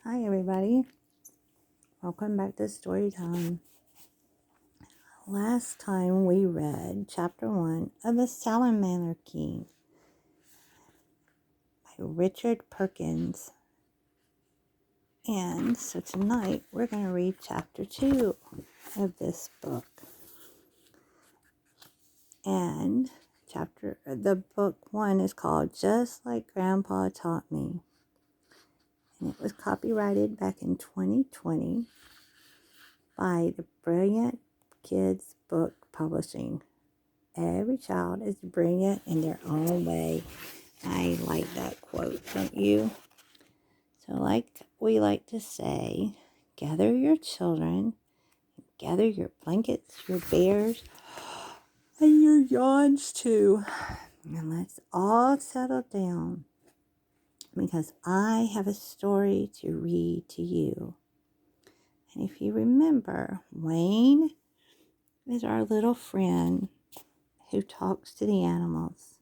Hi everybody, welcome back to Story Time. Last time we read chapter 1 of The Salamander King by Richard Perkins. And so tonight we're going to read chapter 2 of this book. And the book 1 is called Just Like Grandpa Taught Me. And it was copyrighted back in 2020 by the Brilliant Kids Book Publishing. Every child is brilliant in their own way. I like that quote, don't you? So like we like to say, gather your children, gather your blankets, your bears, and your yawns too. And let's all settle down because I have a story to read to you. And if you remember, Wayne is our little friend who talks to the animals,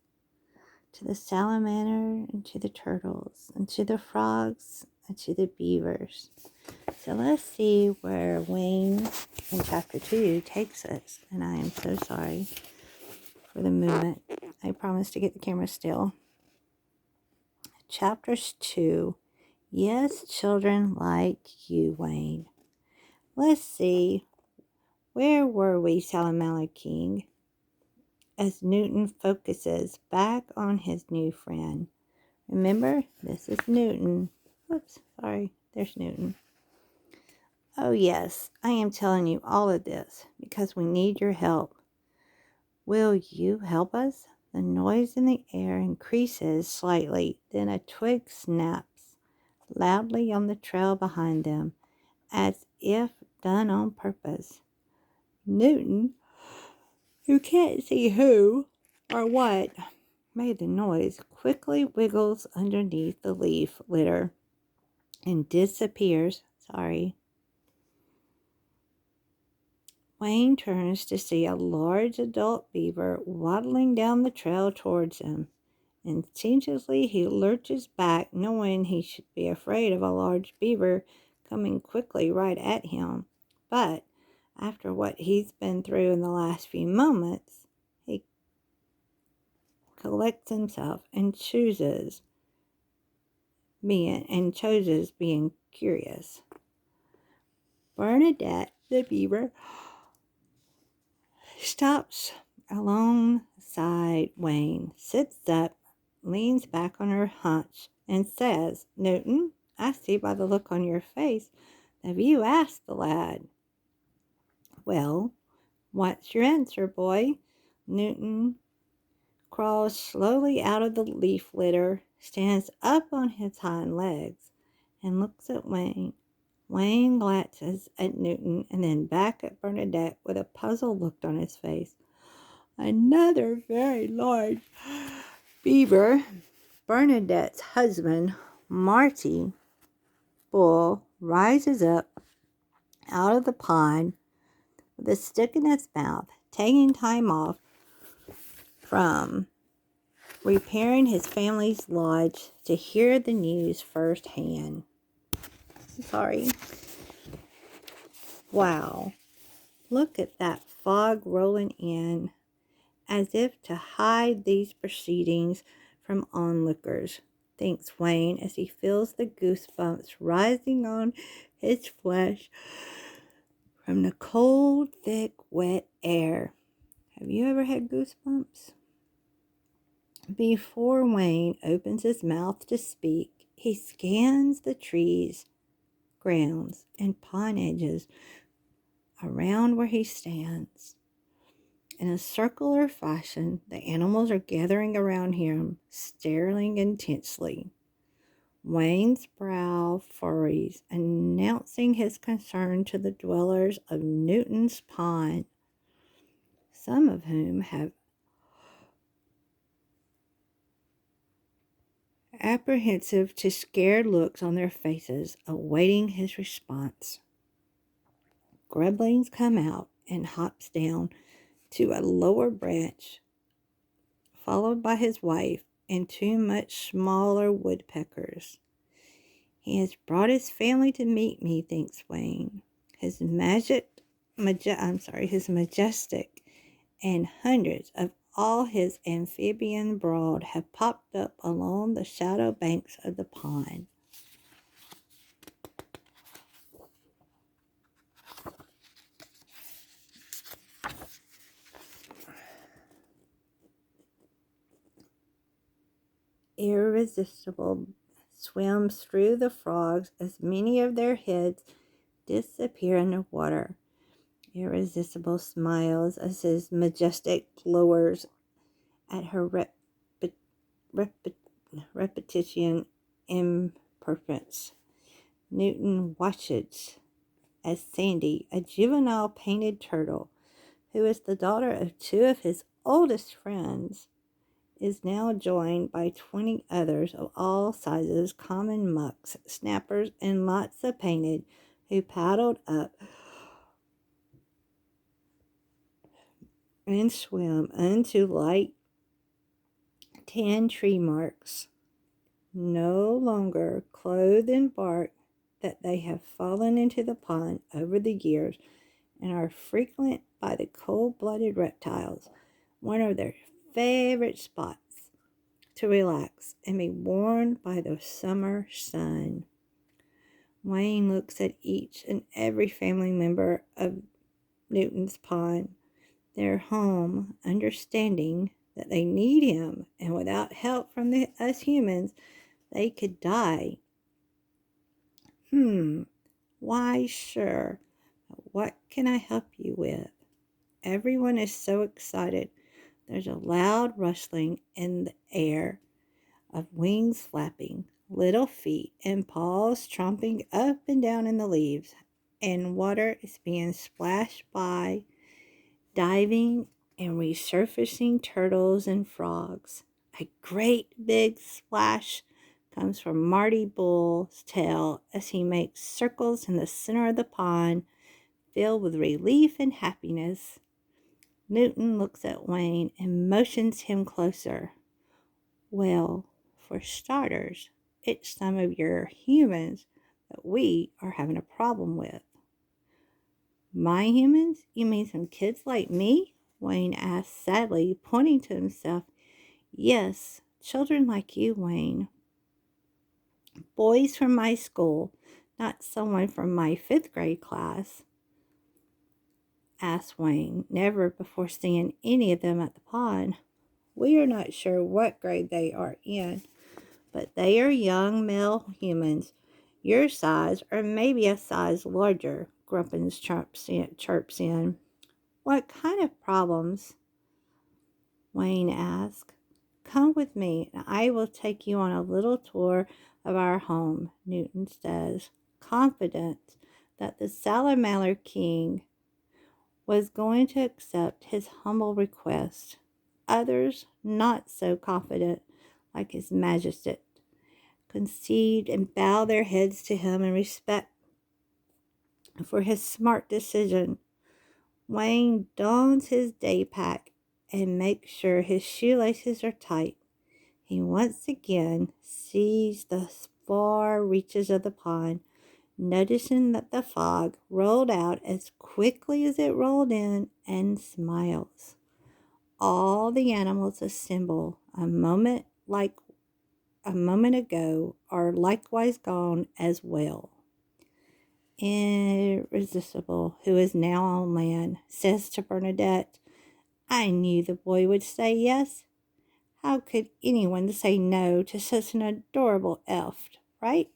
to the salamander and to the turtles and to the frogs and to the beavers. So let's see where Wayne in chapter 2 takes us. And I am so sorry for the movement. I promise to get the camera still. Chapters 2. Yes, children like you, Wayne. Let's see. Where were we, Salamander King? As Newton focuses back on his new friend. Remember, this is Newton. Whoops, sorry, there's Newton. Oh yes, I am telling you all of this because we need your help. Will you help us? The noise in the air increases slightly, then a twig snaps loudly on the trail behind them, as if done on purpose. Newton, who can't see who or what made the noise, quickly wiggles underneath the leaf litter and disappears. Wayne turns to see a large adult beaver waddling down the trail towards him. Instinctively, he lurches back, knowing he should be afraid of a large beaver coming quickly right at him. But after what he's been through in the last few moments, he collects himself and chooses being curious. Bernadette, the beaver, stops alongside Wayne, sits up, leans back on her haunch, and says, Newton, I see by the look on your face that you asked the lad. Well, what's your answer, boy? Newton crawls slowly out of the leaf litter, stands up on his hind legs, and looks at Wayne. Wayne glances at Newton and then back at Bernadette with a puzzled look on his face. Another very large beaver, Bernadette's husband, Marty Bull, rises up out of the pond with a stick in his mouth, taking time off from repairing his family's lodge to hear the news firsthand. Wow, look at that fog rolling in, as if to hide these proceedings from onlookers, thinks Wayne as he feels the goosebumps rising on his flesh from the cold, thick, wet air. Have you ever had goosebumps? Before Wayne opens his mouth to speak, he scans the trees, grounds, and pond edges around where he stands. In a circular fashion, the animals are gathering around him, staring intensely. Wayne's brow furrows, announcing his concern to the dwellers of Newton's Pond, some of whom have apprehensive to scared looks on their faces, awaiting his response. Grubblings come out and hops down to a lower branch, followed by his wife and two much smaller woodpeckers. He has brought his family to meet me, thinks Wayne. His majestic and hundreds of all his amphibian brood have popped up along the shadow banks of the pond. Irresistible swims through the frogs as many of their heads disappear in the water. Irresistible smiles as his majestic lowers at her repetition imperfects. Newton watches as Sandy, a juvenile painted turtle, who is the daughter of two of his oldest friends, is now joined by 20 others of all sizes, common mucks, snappers, and lots of painted, who paddled up and swim into light tan tree marks, no longer clothed in bark that they have fallen into the pond over the years and are frequent by the cold-blooded reptiles, one of their favorite spots to relax and be warmed by the summer sun. Wayne looks at each and every family member of Newton's pond, their home, understanding that they need him, and without help from us humans, they could die. Why, sure. What can I help you with? Everyone is so excited. There's a loud rustling in the air of wings flapping, little feet and paws tromping up and down in the leaves, and water is being splashed by diving and resurfacing turtles and frogs. A great big splash comes from Marty Bull's tail as he makes circles in the center of the pond, filled with relief and happiness. Newton looks at Wayne and motions him closer. Well, for starters, it's some of your humans that we are having a problem with. My humans? You mean some kids like me? Wayne asked sadly, pointing to himself. Yes, children like you, Wayne. Boys from my school, not someone from my 5th grade class, asked Wayne, never before seeing any of them at the pond. We are not sure what grade they are in, but they are young male humans, your size or maybe a size larger, Grumpins chirps in. What kind of problems? Wayne asked. Come with me, and I will take you on a little tour of our home, Newton says, confident that the Salamander King was going to accept his humble request. Others, not so confident, like His Majesty, concede and bow their heads to him in respect for his smart decision. Wayne dons his day pack and makes sure his shoelaces are tight. He once again sees the far reaches of the pond, noticing that the fog rolled out as quickly as it rolled in, and smiles. All the animals assemble a moment ago are likewise gone as well. Irresistible, who is now on land, says to Bernadette, I knew the boy would say yes. How could anyone say no to such an adorable elf, right?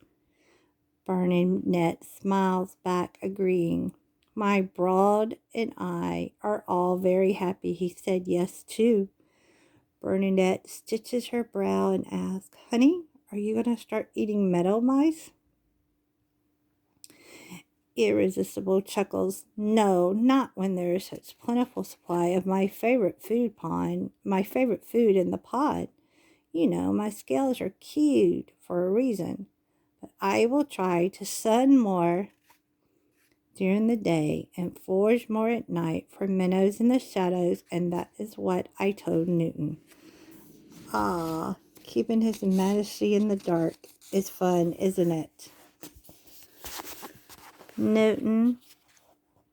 Bernadette smiles back, agreeing. My brood and I are all very happy he said yes, too. Bernadette stitches her brow and asks, Honey, are you going to start eating meadow mice? Irresistible chuckles. No, not when there is such plentiful supply of my favorite food in the pod. You know, my scales are cued for a reason. But I will try to sun more during the day and forage more at night for minnows in the shadows, and that is what I told Newton. Keeping His Majesty in the dark is fun, isn't it? Newton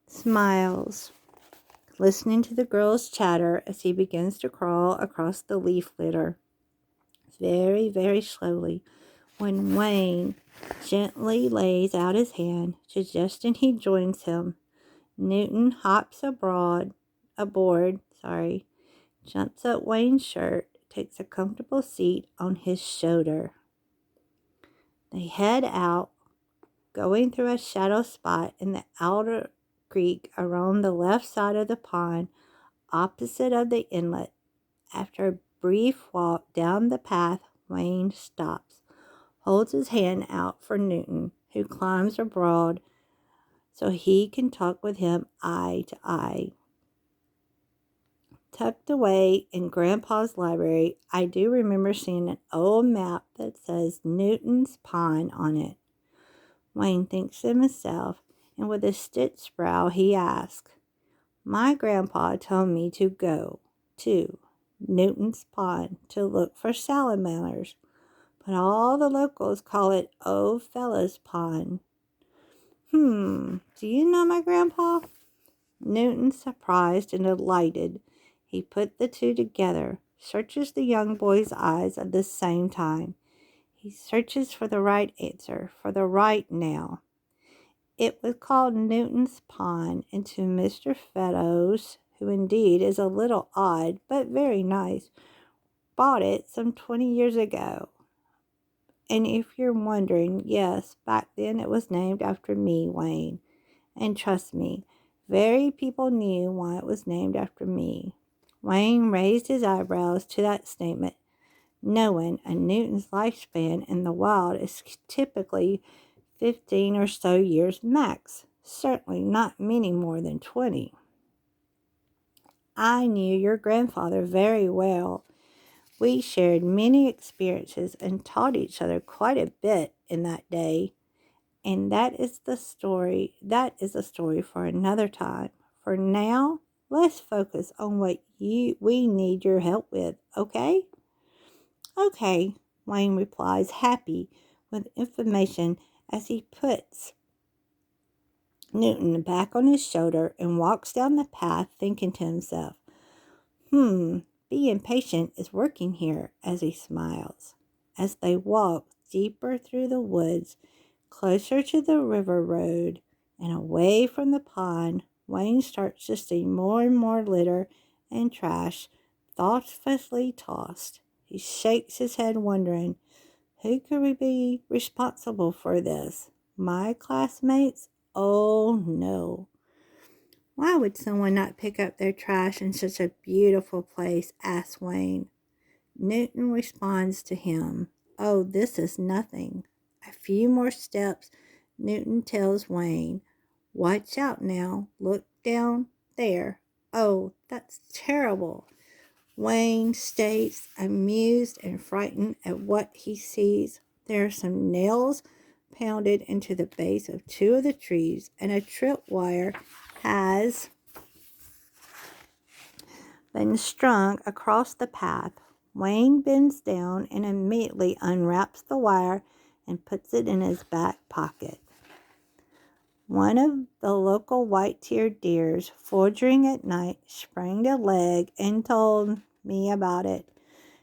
smiles, listening to the girl's chatter as he begins to crawl across the leaf litter, very, very slowly. When Wayne gently lays out his hand, suggesting he joins him, Newton hops aboard, jumps up Wayne's shirt, takes a comfortable seat on his shoulder. They head out, going through a shadow spot in the outer creek around the left side of the pond, opposite of the inlet. After a brief walk down the path, Wayne stops, holds his hand out for Newton, who climbs aboard so he can talk with him eye to eye. Tucked away in Grandpa's library, I do remember seeing an old map that says Newton's Pond on it. Wayne thinks to himself, and with a stitched brow he asks, "My grandpa told me to go to Newton's Pond to look for salamanders, but all the locals call it Old Fellow's Pond. Do you know my grandpa?" Newton, surprised and delighted, he put the two together, searches the young boy's eyes at the same time. He searches for the right answer, for the right now. It was called Newton's Pond, and to Mr. Feddoes, who indeed is a little odd but very nice, bought it some 20 years ago. And if you're wondering, yes, back then it was named after me, Wayne. And trust me, very people knew why it was named after me. Wayne raised his eyebrows to that statement, knowing a Newton's lifespan in the wild is typically 15 or so years max, certainly not many more than 20. I knew your grandfather very well. We shared many experiences and taught each other quite a bit in that day. And that is a story for another time. For now, let's focus on what we need your help with, okay? Okay, Wayne replies, happy with information as he puts Newton back on his shoulder and walks down the path, thinking to himself, being patient is working here, as he smiles. As they walk deeper through the woods, closer to the river road and away from the pond, Wayne starts to see more and more litter and trash thoughtlessly tossed. He shakes his head, wondering, who could be responsible for this? My classmates? Oh no. Why would someone not pick up their trash in such a beautiful place? Asks Wayne. Newton responds to him, "Oh, this is nothing." A few more steps, Newton tells Wayne, "Watch out now. Look down there. Oh, that's terrible." Wayne states, amused and frightened at what he sees. There are some nails pounded into the base of two of the trees, and a tripwire has been strung across the path. Wayne bends down and immediately unwraps the wire and puts it in his back pocket. One of the local white-tailed deers, foraging at night, sprained a leg and told me about it.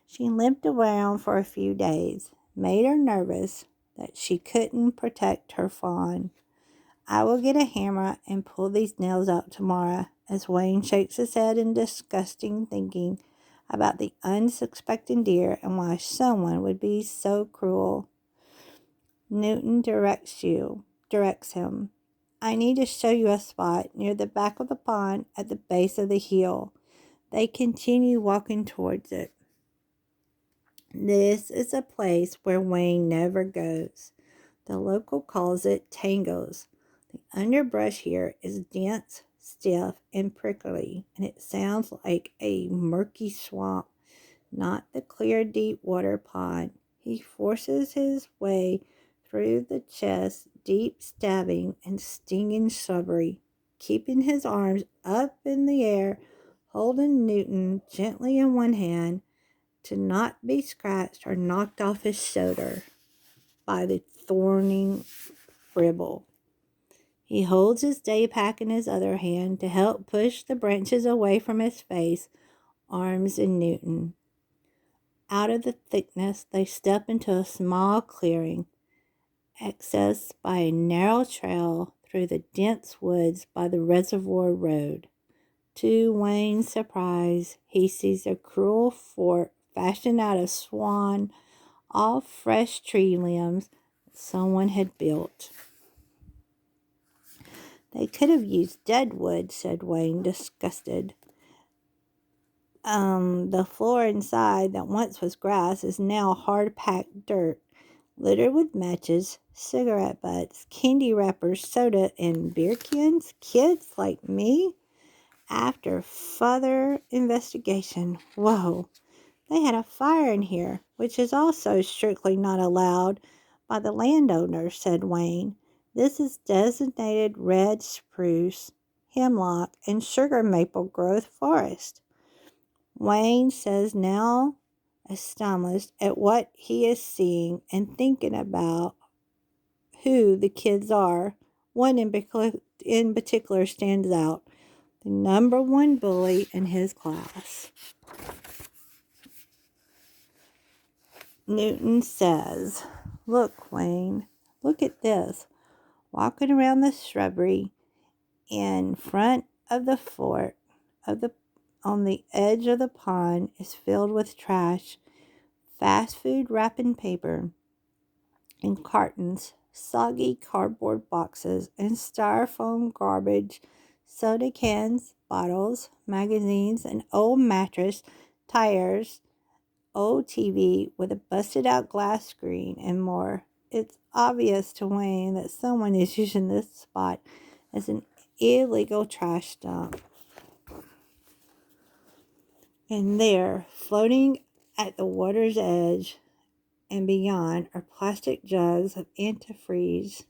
She limped around for a few days, made her nervous that she couldn't protect her fawn. I will get a hammer and pull these nails out tomorrow, as Wayne shakes his head in disgusting thinking about the unsuspecting deer and why someone would be so cruel. Newton directs him. I need to show you a spot near the back of the pond at the base of the hill. They continue walking towards it. This is a place where Wayne never goes. The local calls it tangles. The underbrush here is dense, stiff, and prickly, and it sounds like a murky swamp, not the clear, deep water pond. He forces his way through the chest, deep stabbing and stinging shrubbery, keeping his arms up in the air, holding Newton gently in one hand to not be scratched or knocked off his shoulder by the thorny bramble. He holds his day pack in his other hand to help push the branches away from his face, arms, and Newton. Out of the thickness, they step into a small clearing, accessed by a narrow trail through the dense woods by the reservoir road. To Wayne's surprise, he sees a cruel fort fashioned out of swan, all fresh tree limbs someone had built. They could have used dead wood, said Wayne, disgusted. The floor inside that once was grass is now hard-packed dirt, littered with matches, cigarette butts, candy wrappers, soda, and beer cans. Kids like me? After further investigation, whoa, they had a fire in here, which is also strictly not allowed by the landowner, said Wayne. This is designated red spruce, hemlock, and sugar maple growth forest. Wayne says now, astonished at what he is seeing and thinking about who the kids are. One in particular stands out, the number one bully in his class. Newton says, "Look, Wayne, look at this. Walking around the shrubbery in front of the fort on the edge of the pond is filled with trash, fast food wrapping paper, and cartons, soggy cardboard boxes, and styrofoam garbage, soda cans, bottles, magazines, an old mattress, tires, old TV with a busted out glass screen, and more. It's obvious to Wayne that someone is using this spot as an illegal trash dump. And there, floating at the water's edge and beyond, are plastic jugs of antifreeze,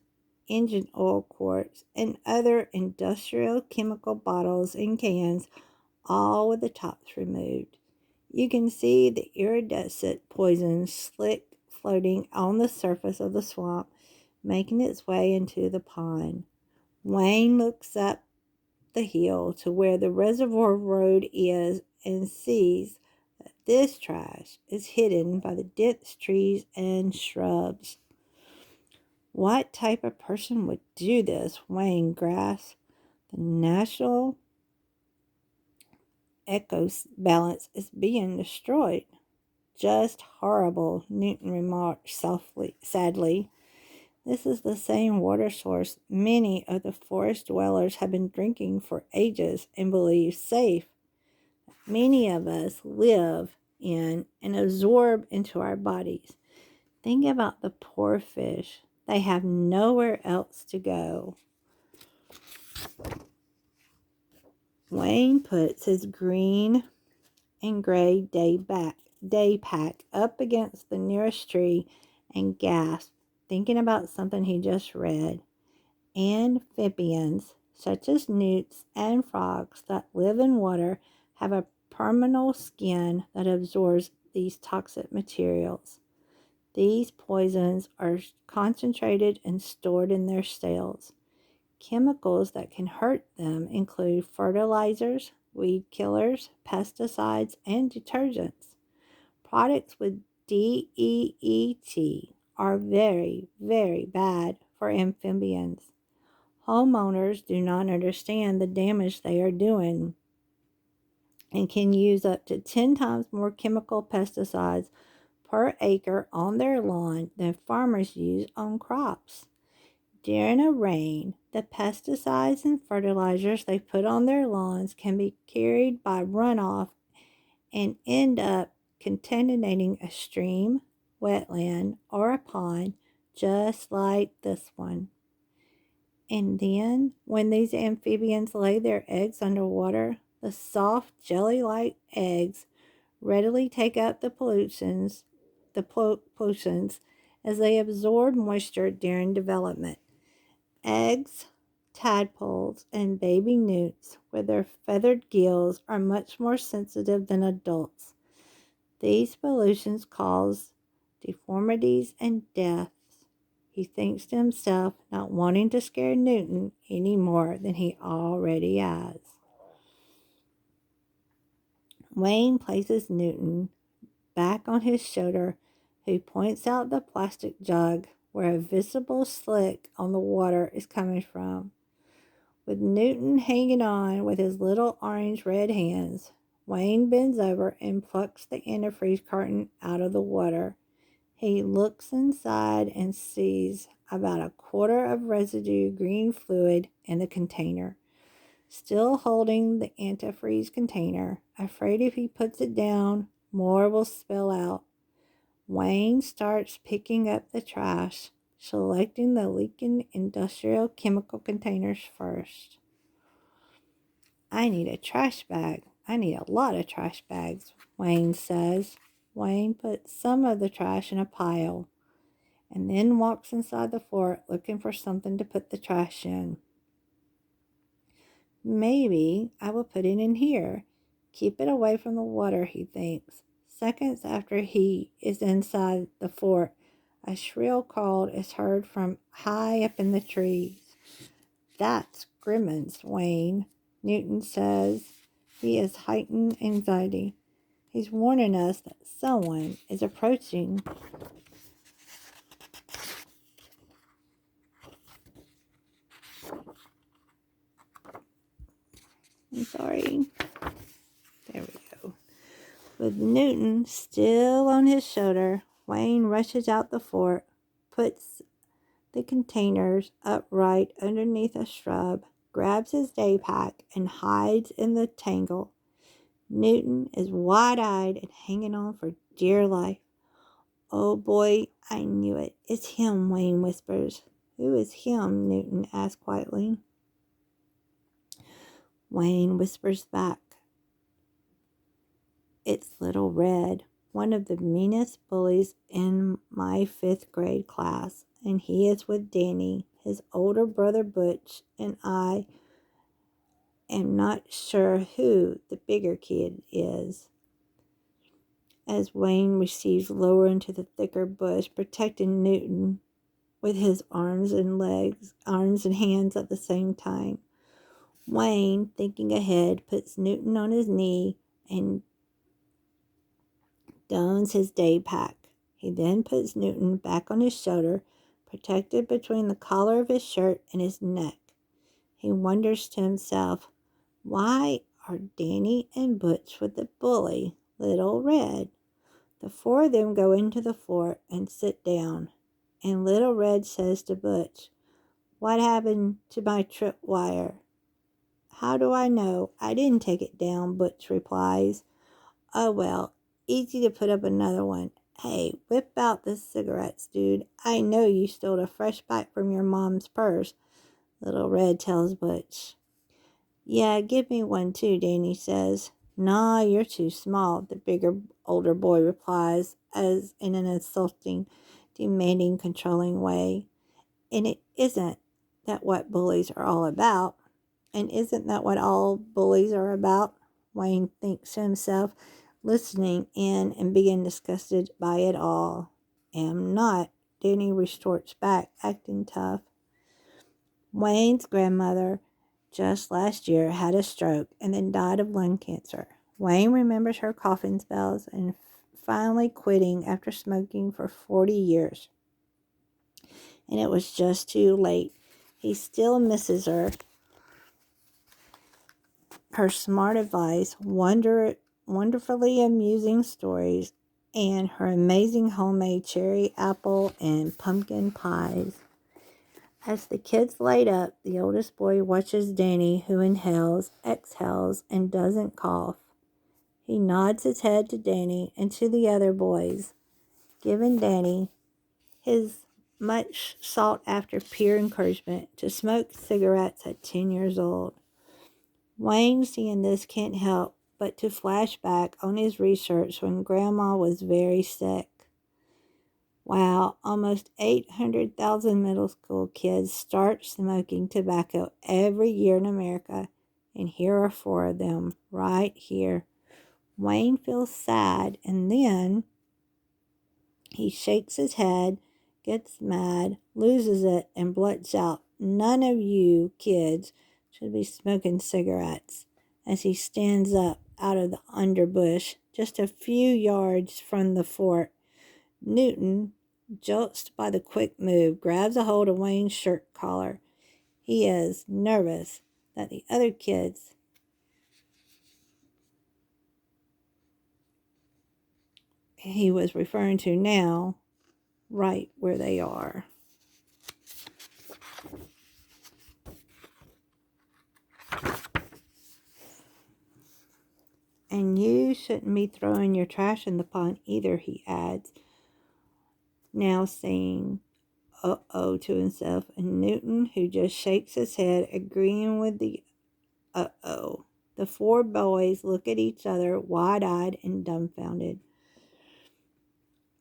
engine oil quarts, and other industrial chemical bottles and cans, all with the tops removed. You can see the iridescent poison slick floating on the surface of the swamp, making its way into the pond. Wayne looks up the hill to where the reservoir road is and sees that this trash is hidden by the dense trees and shrubs. What type of person would do this? Wayne grasped. The national eco balance is being destroyed. Just horrible, Newton remarked sadly. This is the same water source many of the forest dwellers have been drinking for ages and believe safe. Many of us live in and absorb into our bodies. Think about the poor fish. They have nowhere else to go. Wayne puts his green and gray day pack up against the nearest tree and gasps, thinking about something he just read. Amphibians, such as newts and frogs that live in water, have a permeable skin that absorbs these toxic materials. These poisons are concentrated and stored in their cells. Chemicals that can hurt them include fertilizers, weed killers, pesticides, and detergents. Products with DEET are very, very bad for amphibians. Homeowners do not understand the damage they are doing and can use up to 10 times more chemical pesticides per acre on their lawn than farmers use on crops. During a rain, the pesticides and fertilizers they put on their lawns can be carried by runoff and end up contaminating a stream, wetland, or a pond just like this one. And then, when these amphibians lay their eggs underwater, the soft, jelly-like eggs readily take up the pollutants as they absorb moisture during development. Eggs, tadpoles, and baby newts with their feathered gills are much more sensitive than adults. These pollutions cause deformities and deaths. he thinks to himself, not wanting to scare Newton any more than he already has. Wayne places Newton back on his shoulder, who points out the plastic jug where a visible slick on the water is coming from. With Newton hanging on with his little orange-red hands, Wayne bends over and plucks the antifreeze carton out of the water. He looks inside and sees about a quarter of residue green fluid in the container. Still holding the antifreeze container, afraid if he puts it down, more will spill out. Wayne starts picking up the trash, selecting the leaking industrial chemical containers first. I need a trash bag. I need a lot of trash bags, Wayne says. Wayne puts some of the trash in a pile and then walks inside the fort looking for something to put the trash in. Maybe I will put it in here. Keep it away from the water, he thinks. Seconds after he is inside the fort, a shrill call is heard from high up in the trees. That's Grimmon's, Wayne, Newton says. He has heightened anxiety. He's warning us that someone is approaching. I'm sorry. There we go. With Newton still on his shoulder, Wayne rushes out the fort, puts the containers upright underneath a shrub, grabs his day pack, and hides in the tangle. Newton is wide-eyed and hanging on for dear life. Oh boy, I knew it. It's him, Wayne whispers. Who is him? Newton asks quietly. Wayne whispers back. It's Little Red, one of the meanest bullies in my 5th grade class, and he is with Danny, his older brother Butch, and I am not sure who the bigger kid is. As Wayne receives lower into the thicker bush, protecting Newton with his arms and hands at the same time. Wayne, thinking ahead, puts Newton on his knee and dons his day pack. He then puts Newton back on his shoulder, protected between the collar of his shirt and his neck. He wonders to himself, why are Danny and Butch with the bully, Little Red? The 4 of them go into the fort and sit down, and Little Red says to Butch, what happened to my tripwire? How do I know? I didn't take it down, Butch replies. Oh well, easy to put up another one. Hey, whip out the cigarettes, dude. I know you stole a fresh pack from your mom's purse, Little Red tells Butch. Yeah, give me one too, Danny says. Nah, you're too small, the older boy replies, as in an insulting, demanding, controlling way. And it isn't that what bullies are all about. And isn't that what all bullies are about? Wayne thinks to himself, listening in and being disgusted by it all. Am not, Danny retorts back, acting tough. Wayne's grandmother just last year had a stroke and then died of lung cancer. Wayne remembers her coughing spells and finally quitting after smoking for 40 years. And it was just too late. He still misses her smart advice, wonderfully amusing stories, and her amazing homemade cherry, apple, and pumpkin pies. As the kids light up, the oldest boy watches Danny, who inhales, exhales, and doesn't cough. He nods his head to Danny and to the other boys, giving Danny his much sought-after peer encouragement to smoke cigarettes at 10 years old. Wayne, seeing this, can't help but to flash back on his research when Grandma was very sick. Wow, almost 800,000 middle school kids start smoking tobacco every year in America, and here are 4 of them right here. Wayne feels sad, and then he shakes his head, gets mad, loses it, and blurts out, "None of you kids should be smoking cigarettes," as he stands up out of the underbush just a few yards from the fort. Newton, jolted by the quick move, grabs a hold of Wayne's shirt collar. He is nervous that the other kids he was referring to now, right where they are. "And you shouldn't be throwing your trash in the pond either," he adds, now saying uh-oh to himself, and Newton, who just shakes his head, agreeing with the uh-oh. The four boys look at each other, wide-eyed and dumbfounded.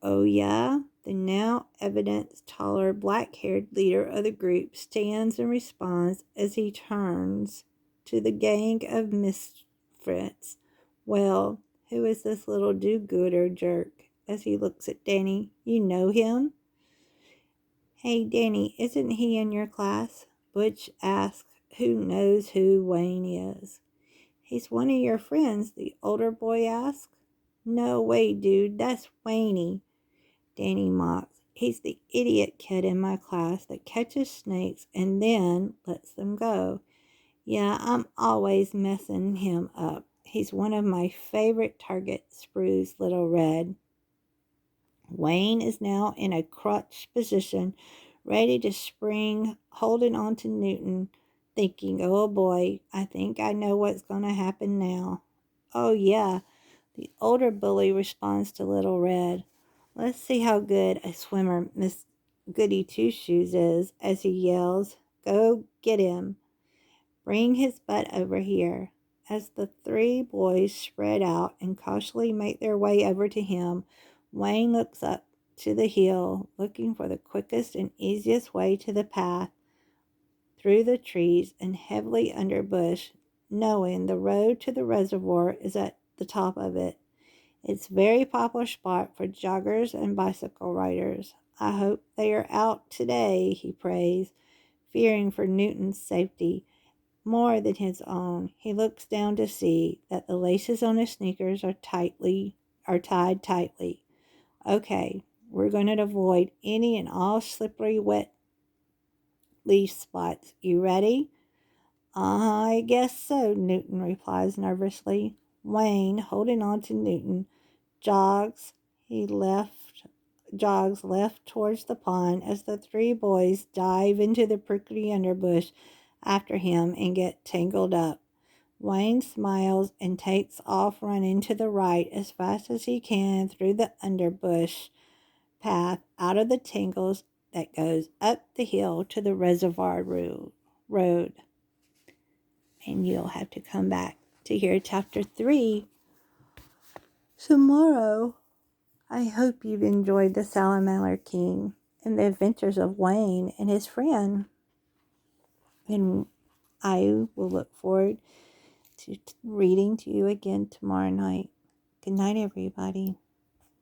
"Oh, yeah?" The now evident taller, black-haired leader of the group stands and responds as he turns to the gang of misfits. "Well, who is this little do-gooder jerk?" as he looks at Danny. "You know him?" "Hey, Danny, isn't he in your class?" Butch asks, who knows who Wayne is. "He's one of your friends," the older boy asks. "No way, dude, that's Wayne," Danny mocks. "He's the idiot kid in my class that catches snakes and then lets them go. Yeah, I'm always messing him up. He's one of my favorite targets," sprues Little Red. Wayne is now in a crouched position, ready to spring, holding on to Newton, thinking, "Oh boy, I think I know what's going to happen now." "Oh yeah," the older bully responds to Little Red. "Let's see how good a swimmer Miss Goody Two-Shoes is," as he yells, "Go get him. Bring his butt over here." As the three boys spread out and cautiously make their way over to him, Wayne looks up to the hill, looking for the quickest and easiest way to the path through the trees and heavily underbush, knowing the road to the reservoir is at the top of it. It's a very popular spot for joggers and bicycle riders. "I hope they are out today," he prays, fearing for Newton's safety more than his own. He looks down to see that the laces on his sneakers are tied tightly. "Okay, we're going to avoid any and all slippery, wet leaf spots. You ready?" "I guess so," Newton replies nervously. Wayne, holding on to Newton, jogs left towards the pond as the three boys dive into the prickly underbush after him and get tangled up. Wayne smiles and takes off running to the right as fast as he can through the underbush path out of the tangles that goes up the hill to the reservoir road. And you'll have to come back to hear chapter 3 tomorrow. I hope you've enjoyed the Salamander King and the adventures of Wayne and his friend. And I will look forward to reading to you again tomorrow night. Good night, everybody.